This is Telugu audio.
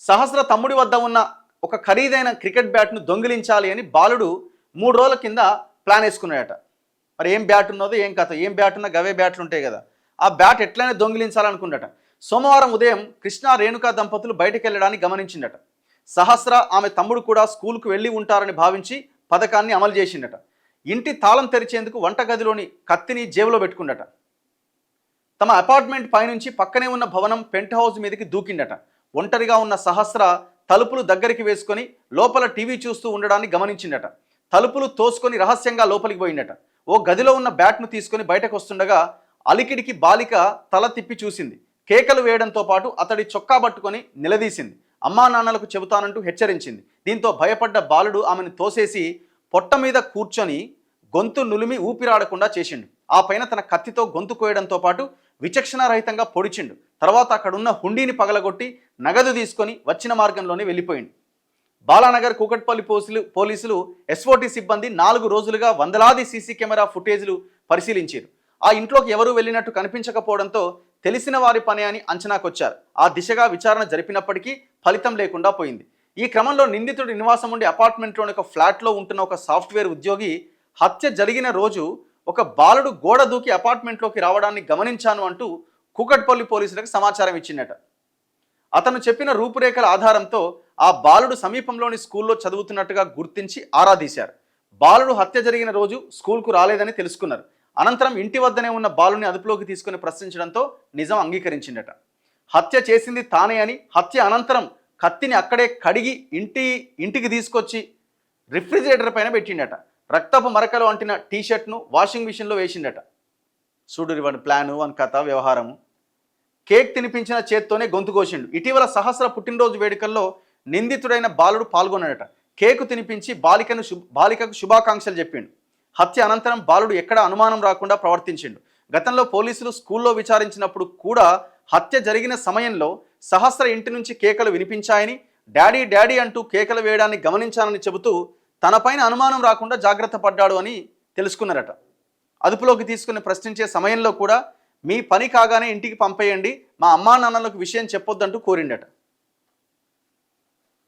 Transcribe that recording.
సహస్ర తమ్ముడి వద్ద ఉన్న ఒక ఖరీదైన క్రికెట్ బ్యాట్ను దొంగిలించాలి అని బాలుడు 3 రోజుల కింద ప్లాన్ వేసుకున్నాడట. మరి ఏం బ్యాట్ ఉన్నదో ఏం కథ, ఏం బ్యాట్ ఉన్నా గవే బ్యాట్లు ఉంటాయి కదా. ఆ బ్యాట్ ఎట్లయినా దొంగిలించాలనుకున్నట. సోమవారం ఉదయం కృష్ణ రేణుకా దంపతులు బయటకు వెళ్ళడానికి గమనించిందట. సహస్ర ఆమె తమ్ముడు కూడా స్కూల్కు వెళ్ళి ఉంటారని భావించి పథకాన్ని అమలు చేసిండట. ఇంటి తాళం తెరిచేందుకు వంటగదిలోని కత్తిని జేబులో పెట్టుకుందట. తమ అపార్ట్మెంట్ పైనుంచి పక్కనే ఉన్న భవనం పెంట్ హౌస్ మీదకి దూకిండట. ఒంటరిగా ఉన్న సహస్ర తలుపులు దగ్గరికి వేసుకొని లోపల టీవీ చూస్తూ ఉండడాన్ని గమనించిందట. తలుపులు తోసుకొని రహస్యంగా లోపలికి పోయిందట. ఓ గదిలో ఉన్న బ్యాట్ను తీసుకొని బయటకు వస్తుండగా అలికిడికి బాలిక తల తిప్పి చూసింది. కేకలు వేయడంతో పాటు అతడి చొక్కా పట్టుకొని నిలదీసింది. అమ్మా నాన్నలకు చెబుతానంటూ హెచ్చరించింది. దీంతో భయపడ్డ బాలుడు ఆమెను తోసేసి పొట్ట మీద కూర్చొని గొంతు నులిమి ఊపిరాడకుండా చేసిండు. ఆ పైన తన కత్తితో గొంతు కోయడంతో పాటు విచక్షణారహితంగా పొడిచిండు. తర్వాత అక్కడున్న హుండీని పగలగొట్టి నగదు తీసుకొని వచ్చిన మార్గంలోనే వెళ్ళిపోయిండు. బాలానగర్ కూకట్పల్లి పోలీసులు ఎస్ఓటీ సిబ్బంది 4 రోజులుగా వందలాది సీసీ కెమెరా ఫుటేజ్లు పరిశీలించారు. ఆ ఇంట్లోకి ఎవరూ వెళ్ళినట్టు కనిపించకపోవడంతో తెలిసిన వారి పని అని అంచనాకొచ్చారు. ఆ దిశగా విచారణ జరిపినప్పటికీ ఫలితం లేకుండా పోయింది. ఈ క్రమంలో నిందితుడి నివాసం ఉండే అపార్ట్మెంట్లోని ఒక ఫ్లాట్లో ఉంటున్న ఒక సాఫ్ట్వేర్ ఉద్యోగి హత్య జరిగిన రోజు ఒక బాలుడు గోడ దూకి అపార్ట్మెంట్లోకి రావడాన్ని గమనించాను అంటూ కూకట్పల్లి పోలీసులకు సమాచారం ఇచ్చిందట. అతను చెప్పిన రూపురేఖల ఆధారంతో ఆ బాలుడు సమీపంలోని స్కూల్లో చదువుతున్నట్టుగా గుర్తించి ఆరా తీశారు. బాలుడు హత్య జరిగిన రోజు స్కూల్కు రాలేదని తెలుసుకున్నారు. అనంతరం ఇంటి వద్దనే ఉన్న బాలుని అదుపులోకి తీసుకుని ప్రశ్నించడంతో నిజం అంగీకరించిందట. హత్య చేసింది తానే అని, హత్య అనంతరం కత్తిని అక్కడే కడిగి ఇంటికి తీసుకొచ్చి రిఫ్రిజిరేటర్ పైన పెట్టిండట. రక్తపు మరకలు అంటిన టీషర్ట్ను వాషింగ్ మిషన్లో వేసిండట. చూడు వాడి ప్లాను, వన్ కథ, వ్యవహారము. కేక్ తినిపించిన చేత్తోనే గొంతు కోసిండు. ఇటీవల సహస్ర పుట్టినరోజు వేడుకల్లో నిందితుడైన బాలుడు పాల్గొన్నాడట. కేకు తినిపించి బాలికకు శుభాకాంక్షలు చెప్పిండు. హత్య అనంతరం బాలుడు ఎక్కడ అనుమానం రాకుండా ప్రవర్తించిండు. గతంలో పోలీసులు స్కూల్లో విచారించినప్పుడు కూడా హత్య జరిగిన సమయంలో సహస్ర ఇంటి నుంచి కేకలు వినిపించాయని, డాడీ డాడీ అంటూ కేకలు వేయడాన్ని గమనించానని చెబుతూ తనపైన అనుమానం రాకుండా జాగ్రత్త పడ్డాడు అని తెలుసుకున్నారట. అదుపులోకి తీసుకుని ప్రశ్నించే సమయంలో కూడా మీ పని కాగానే ఇంటికి పంపేయండి, మా అమ్మా నాన్నలకు విషయం చెప్పొద్దంటూ కోరిండట.